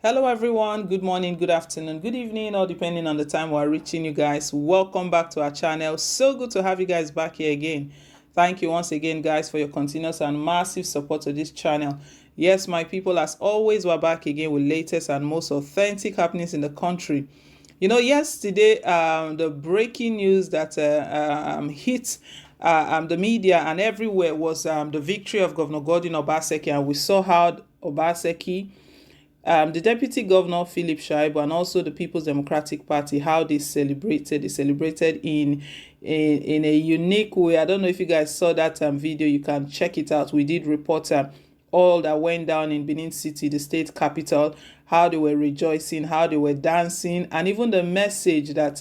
Hello, everyone. Good morning, good afternoon, good evening, or depending on the time we're reaching you guys. Welcome back to our channel. So good to have you guys back here again. Thank you once again, guys, for your continuous and massive support to this channel. Yes, my people, as always, we're back again with latest and most authentic happenings in the country. Yesterday, the breaking news that hit the media and everywhere was the victory of Governor Godwin Obaseki, and we saw how Obaseki, the deputy governor Philip Shaibu, and also the People's Democratic Party, how they celebrated. They celebrated in a unique way. I don't know if you guys saw that video. You can check it out. We did report all that went down in Benin City, the state capital, how they were rejoicing, how they were dancing, and even the message that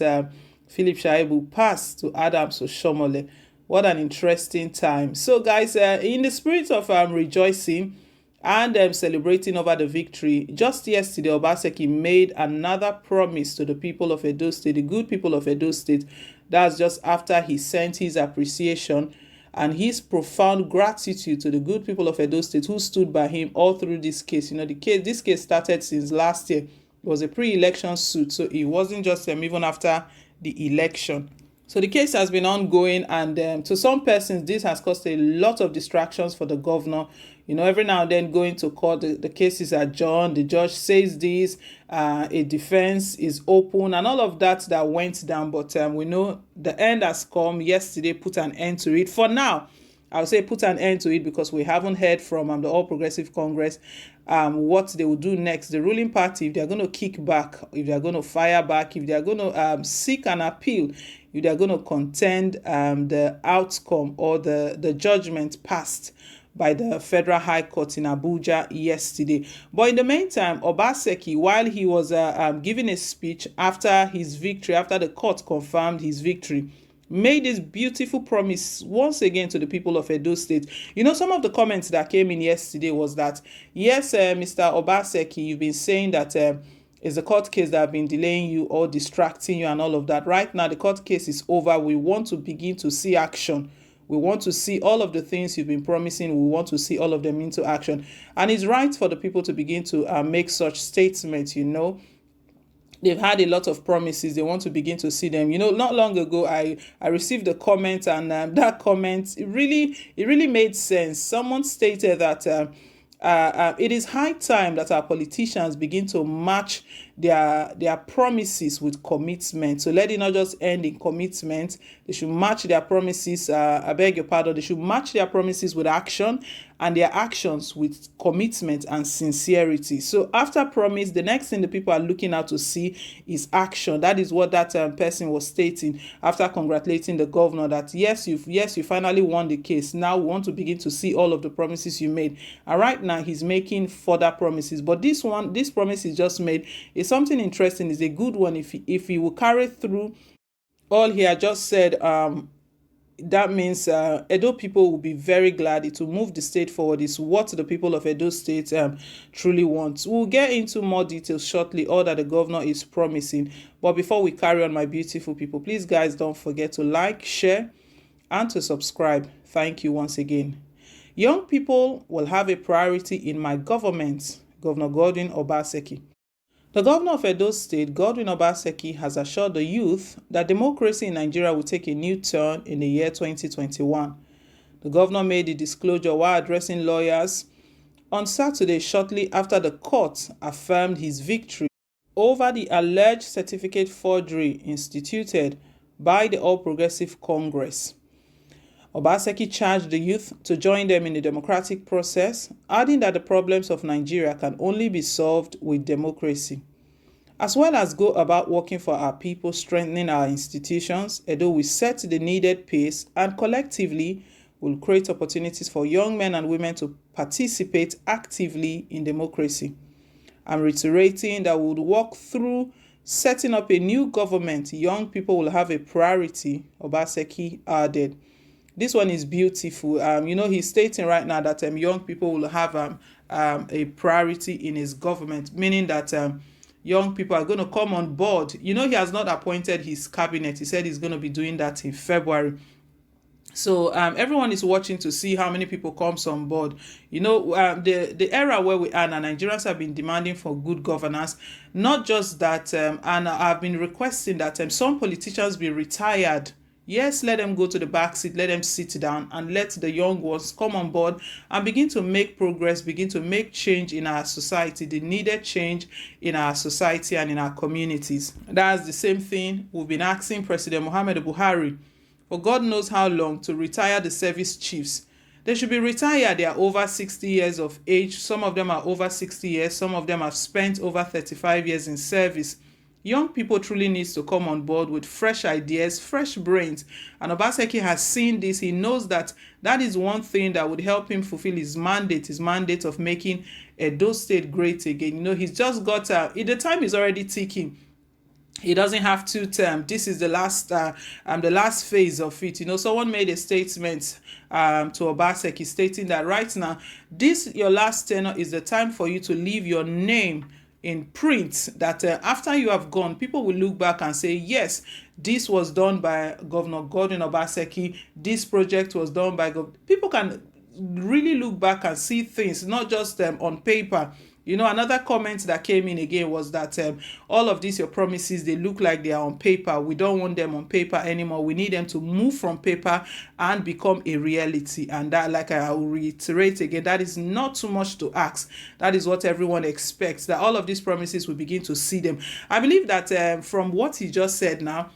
Philip Shaibu passed to Adams Oshomole. What an interesting time. So, guys, in the spirit of rejoicing and celebrating over the victory, just yesterday, Obaseki made another promise to the people of Edo State, the good people of Edo State. That's just after he sent his appreciation and his profound gratitude to the good people of Edo State who stood by him all through this case. This case started since last year. It was a pre-election suit, so it wasn't just even after the election. So the case has been ongoing, and to some persons, this has caused a lot of distractions for the governor. Every now and then going to court, the case is adjourned, the judge says this, a defense is open, and all of that went down. But we know the end has come. Yesterday put an end to it. For now, I would say put an end to it because we haven't heard from the All Progressive Congress what they will do next. The ruling party, if they're going to kick back, if they're going to fire back, if they're going to seek an appeal, if they're going to contend the outcome or the judgment passed by the Federal High Court in Abuja yesterday. But in the meantime, Obaseki, while he was giving a speech after his victory, after the court confirmed his victory, made this beautiful promise once again to the people of Edo State. Some of the comments that came in yesterday was that, yes, Mr. Obaseki, you've been saying that it's a court case that have been delaying you or distracting you and all of that. Right now, the court case is over. We want to begin to see action. We want to see all of the things you've been promising. We want to see all of them into action. And it's right for the people to begin to make such statements, They've had a lot of promises. They want to begin to see them. Not long ago, I received a comment, and that comment, it really made sense. Someone stated that it is high time that our politicians begin to match their promises with commitment. So let it not just end in commitment. They should match their promises. I beg your pardon. They should match their promises with action, and their actions with commitment and sincerity. So after promise, the next thing the people are looking out to see is action. That is what that person was stating after congratulating the governor that yes, you finally won the case. Now we want to begin to see all of the promises you made. And right now he's making further promises. But this promise he just made is something interesting. Is a good one if he will carry through all he had just said. That means Edo people will be very glad. It will move the state forward. It's what the people of Edo State truly want. We'll get into more details shortly, all that the governor is promising. But before we carry on, my beautiful people, please, guys, don't forget to like, share, and to subscribe. Thank you once again. Young people will have a priority in my government, Governor Godwin Obaseki. The governor of Edo State, Godwin Obaseki, has assured the youth that democracy in Nigeria will take a new turn in the year 2021. The governor made the disclosure while addressing lawyers on Saturday, shortly after the court affirmed his victory over the alleged certificate forgery instituted by the All Progressive Congress. Obaseki charged the youth to join them in the democratic process, adding that the problems of Nigeria can only be solved with democracy. As well as go about working for our people, strengthening our institutions, Edo will set the needed pace and collectively will create opportunities for young men and women to participate actively in democracy. I'm reiterating that we would work through setting up a new government. Young people will have a priority, Obaseki added. This one is beautiful. He's stating right now that young people will have a priority in his government, meaning that young people are going to come on board. He has not appointed his cabinet. He said he's going to be doing that in February. So everyone is watching to see how many people comes on board. The era where we are now, Nigerians have been demanding for good governance. Not just that, and I've been requesting that some politicians be retired. Yes, let them go to the back seat, let them sit down, and let the young ones come on board and begin to make progress, begin to make change in our society, the needed change in our society and in our communities. That's the same thing we've been asking President Muhammad Buhari for God knows how long, to retire the service chiefs. They should be retired. They are over 60 years of age. Some of them are over 60 years. Some of them have spent over 35 years in service. Young people truly needs to come on board with fresh ideas, fresh brains. And Obaseki has seen this. He knows that that is one thing that would help him fulfill his mandate of making Edo State great again. He's just got, the time is already ticking. He doesn't have two term. This is the last phase of it. Someone made a statement to Obaseki stating that right now, this your last tenure is the time for you to leave your name in print, that after you have gone, people will look back and say, yes, this was done by Governor Godwin Obaseki, this project was done by people can really look back and see things, not just on paper. Another comment that came in again was that all of these your promises, they look like they are on paper. We don't want them on paper anymore. We need them to move from paper and become a reality. And that, like I will reiterate again, that is not too much to ask. That is what everyone expects, that all of these promises will begin to see them. I believe that from what he just said now,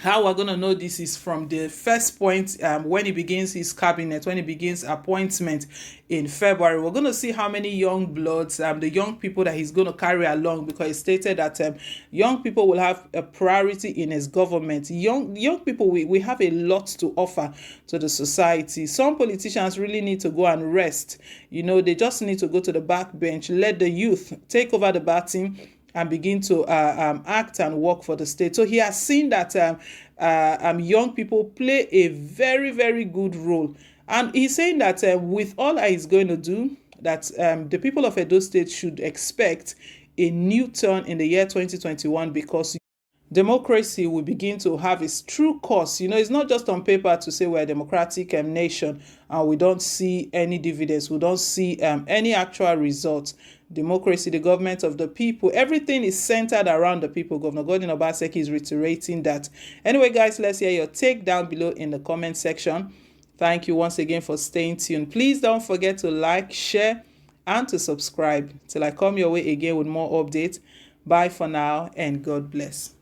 how we're going to know this is from the first point, when he begins his cabinet, when he begins appointment in February. We're going to see how many young bloods, the young people that he's going to carry along, because he stated that young people will have a priority in his government. Young people, we have a lot to offer to the society. Some politicians really need to go and rest. They just need to go to the back bench, let the youth take over the baton and begin to act and work for the state. So he has seen that young people play a very, very good role. And he's saying that with all that he's going to do, that the people of Edo State should expect a new turn in the year 2021, because democracy will begin to have its true course. It's not just on paper to say we're a democratic nation and we don't see any dividends, we don't see any actual results. Democracy, the government of the people, everything is centered around the people. Governor Godwin Obaseki is reiterating that. Anyway, guys, let's hear your take down below in the comment section. Thank you once again for staying tuned. Please don't forget to like, share, and to subscribe till I come your way again with more updates. Bye for now, and God bless.